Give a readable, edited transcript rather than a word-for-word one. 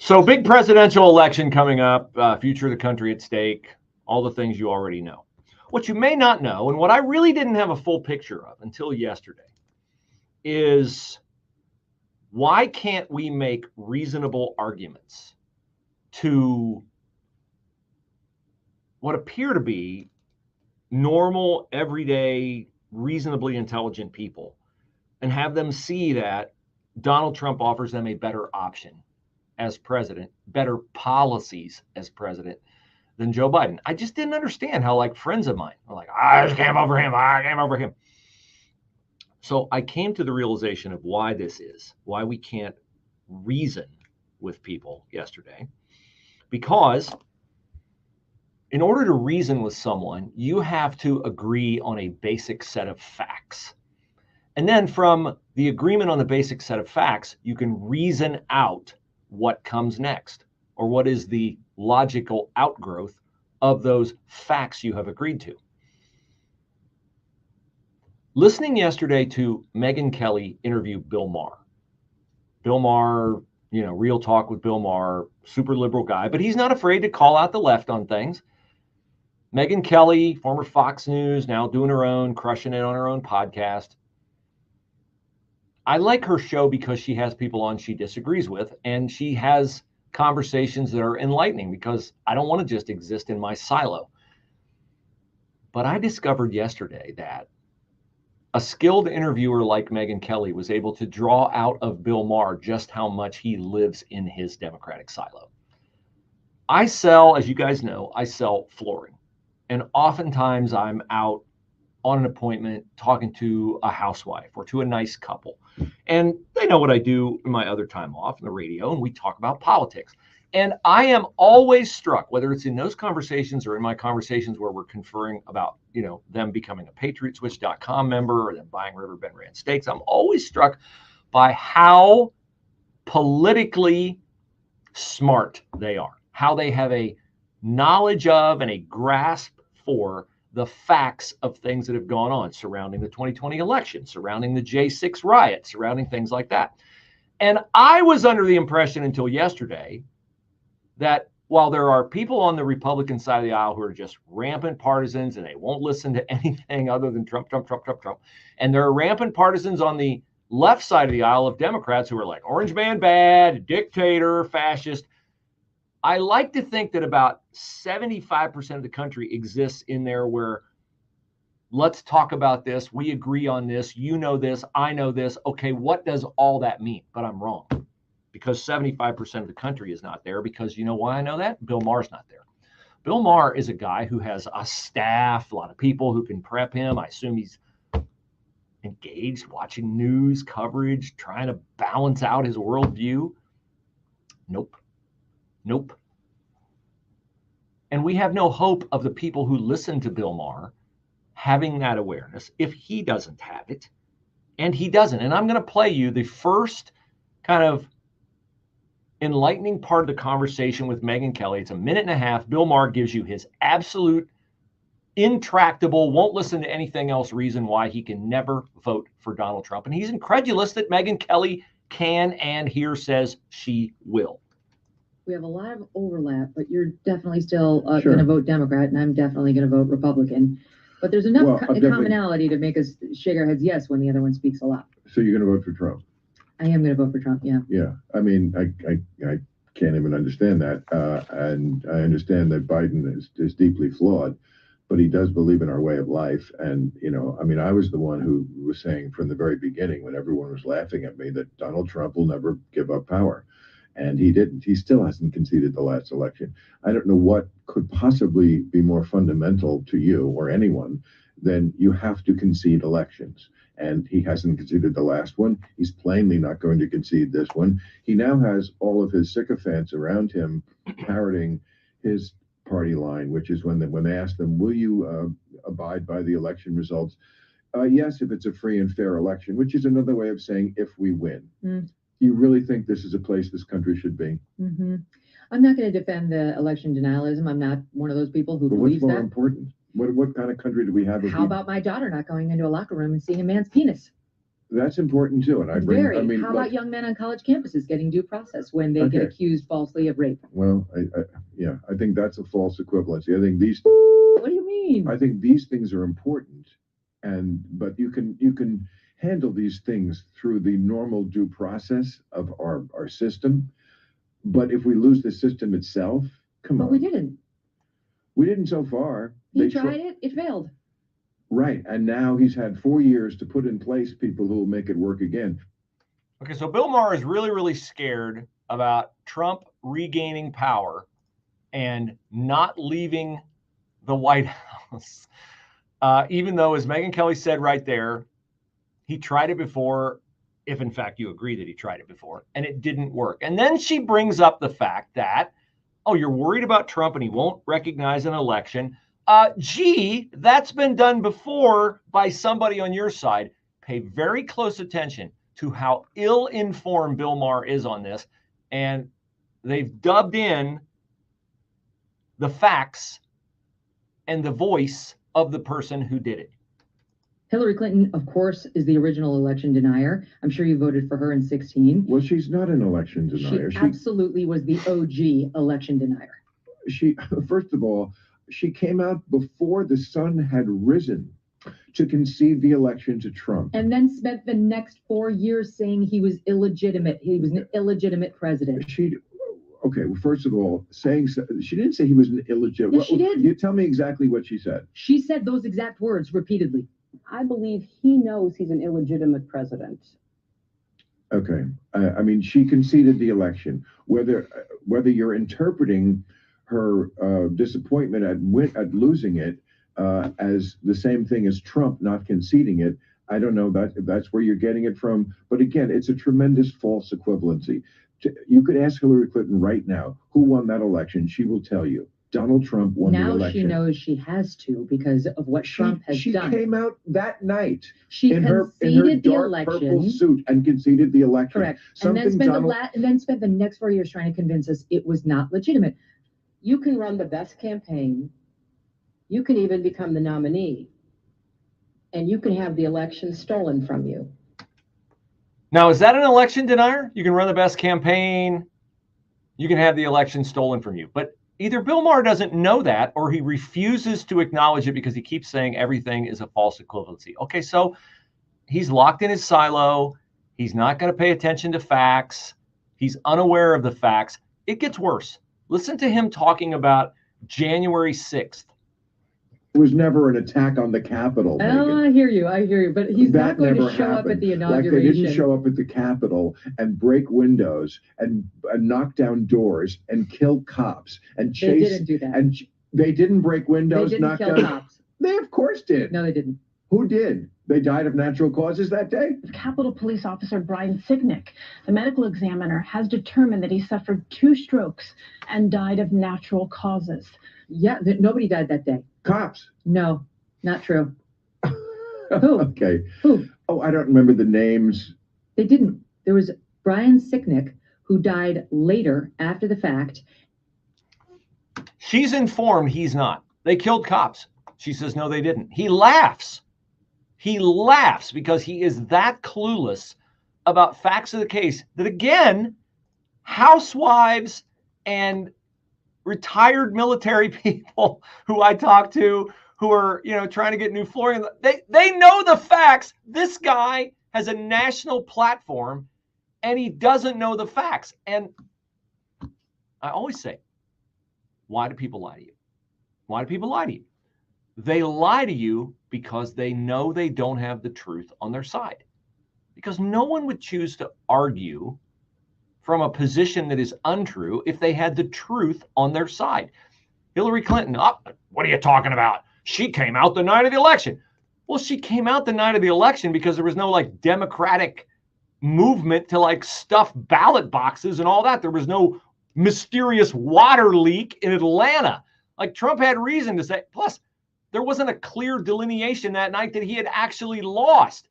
So big presidential election coming up, future of the country at stake, all the things you already know. What you may not know, and what I really didn't have a full picture of until yesterday, is why can't we make reasonable arguments to what appear to be normal, everyday, reasonably intelligent people and have them see that Donald Trump offers them a better option as president, better policies as president than Joe Biden? I just didn't understand how, like, friends of mine are like, I just can't vote for him. I can't vote for him. So I came to the realization of why this is, why we can't reason with people yesterday. Because in order to reason with someone, you have to agree on a basic set of facts. And then from the agreement on the basic set of facts, you can reason out what comes next, or what is the logical outgrowth of those facts you have agreed to. Listening yesterday to Megyn Kelly interview Bill Maher. Bill Maher, Real Talk with Bill Maher, super liberal guy, but he's not afraid to call out the left on things. Megyn Kelly, former Fox News, now doing her own, crushing it on her own podcast. I like her show because she has people on she disagrees with, and she has conversations that are enlightening, because I don't want to just exist in my silo. But I discovered yesterday that a skilled interviewer like Megyn Kelly was able to draw out of Bill Maher just how much he lives in his Democratic silo. I sell, as you guys know, I sell flooring. And oftentimes I'm out on an appointment talking to a housewife or to a nice couple. And they know what I do in my other time off on the radio, and we talk about politics. And I am always struck, whether it's in those conversations or in my conversations where we're conferring about, them becoming a patriotswitch.com member or them buying Riverbend Ranch steaks, I'm always struck by how politically smart they are, how they have a knowledge of and a grasp for the facts of things that have gone on surrounding the 2020 election, surrounding the J6 riot, surrounding things like that. And I was under the impression until yesterday that while there are people on the Republican side of the aisle who are just rampant partisans and they won't listen to anything other than Trump, and there are rampant partisans on the left side of the aisle of Democrats who are like, orange man bad, dictator, fascist. I like to think that about 75% of the country exists in there where, let's talk about this. We agree on this. You know this. I know this. Okay, what does all that mean? But I'm wrong, because 75% of the country is not there. Because you know why I know that? Bill Maher's not there. Bill Maher is a guy who has a staff, a lot of people who can prep him. I assume he's engaged, watching news coverage, trying to balance out his worldview. Nope. And we have no hope of the people who listen to Bill Maher having that awareness if he doesn't have it. And he doesn't. And I'm going to play you the first kind of enlightening part of the conversation with Megyn Kelly. It's a minute and a half. Bill Maher gives you his absolute, intractable, won't listen to anything else reason why he can never vote for Donald Trump. And he's incredulous that Megyn Kelly can, and here says she will. We have a lot of overlap, but you're definitely still going to vote Democrat, and I'm definitely going to vote Republican. But there's enough commonality to make us shake our heads yes when the other one speaks a lot. So you're going to vote for Trump? I am going to vote for Trump, yeah. Yeah, I mean, I can't even understand that. And I understand that Biden is deeply flawed, but he does believe in our way of life. And, I was the one who was saying from the very beginning, when everyone was laughing at me, that Donald Trump will never give up power. And he didn't. He still hasn't conceded the last election. I don't know what could possibly be more fundamental to you or anyone than you have to concede elections. And he hasn't conceded the last one. He's plainly not going to concede this one. He now has all of his sycophants around him parroting his party line, which is when they ask them, will you abide by the election results? Yes, if it's a free and fair election, which is another way of saying if we win. Do you really think this is a place this country should be? Mm-hmm. I'm not going to defend the election denialism. I'm not one of those people who believes that. What's more important? What kind of country do we have? How about my daughter not going into a locker room and seeing a man's penis? That's important too. And I mean, how about young men on college campuses getting due process when they get accused falsely of rape? Well, I think that's a false equivalency. I think these. What do you mean? I think these things are important, but you can handle these things through the normal due process of our system. But if we lose the system itself, come on. But we didn't. We didn't so far. He tried it. It failed. Right. And now he's had 4 years to put in place people who will make it work again. Okay, so Bill Maher is really, really scared about Trump regaining power and not leaving the White House. Even though, as Megyn Kelly said right there, he tried it before, if in fact you agree that he tried it before, and it didn't work. And then she brings up the fact that, oh, you're worried about Trump and he won't recognize an election. Gee, that's been done before by somebody on your side. Pay very close attention to how ill-informed Bill Maher is on this. And they've dubbed in the facts and the voice of the person who did it. Hillary Clinton, of course, is the original election denier. I'm sure you voted for her in 2016. Well, she's not an election denier. She absolutely was the OG election denier. First of all, she came out before the sun had risen to concede the election to Trump. And then spent the next 4 years saying he was illegitimate. He was an illegitimate president. Okay, well, first of all, she didn't say he was an illegitimate. Yes, she did. You tell me exactly what she said. She said those exact words repeatedly. I believe he knows he's an illegitimate president. Okay. I mean, she conceded the election. Whether you're interpreting her disappointment at losing it as the same thing as Trump not conceding it, I don't know if that's where you're getting it from. But again, it's a tremendous false equivalency. You could ask Hillary Clinton right now who won that election. She will tell you. Donald Trump won the election. Now she knows she has to because of what Trump has done. She came out that night in her dark purple suit and conceded the election. Correct. And then spent the next 4 years trying to convince us it was not legitimate. You can run the best campaign. You can even become the nominee. And you can have the election stolen from you. Now, is that an election denier? You can run the best campaign. You can have the election stolen from you. But either Bill Maher doesn't know that or he refuses to acknowledge it because he keeps saying everything is a false equivalency. Okay, so he's locked in his silo. He's not going to pay attention to facts. He's unaware of the facts. It gets worse. Listen to him talking about January 6th. It was never an attack on the Capitol. Oh, I hear you. But he's not going to show up at the inauguration. Like they didn't show up at the Capitol and break windows and knock down doors and kill cops and chase. They didn't do that. And they didn't break windows, they didn't kill cops. They of course did. No, they didn't. Who did? They died of natural causes that day? Capitol Police Officer Brian Sicknick, the medical examiner, has determined that he suffered 2 strokes and died of natural causes. Yeah, nobody died that day. Cops? No, not true. Who? Okay. Who? Oh, I don't remember the names. They didn't. There was Brian Sicknick, who died later after the fact. She's informed he's not. They killed cops. She says, no, they didn't. He laughs. He laughs because he is that clueless about facts of the case that, again, housewives and retired military people who I talk to who are, trying to get new flooring, they know the facts. This guy has a national platform and he doesn't know the facts. And I always say, why do people lie to you? Why do people lie to you? They lie to you because they know they don't have the truth on their side. Because no one would choose to argue from a position that is untrue if they had the truth on their side. Hillary Clinton, what are you talking about? She came out the night of the election. Well, she came out the night of the election because there was no Democratic movement to stuff ballot boxes and all that. There was no mysterious water leak in Atlanta. Trump had reason to say, plus there wasn't a clear delineation that night that he had actually lost.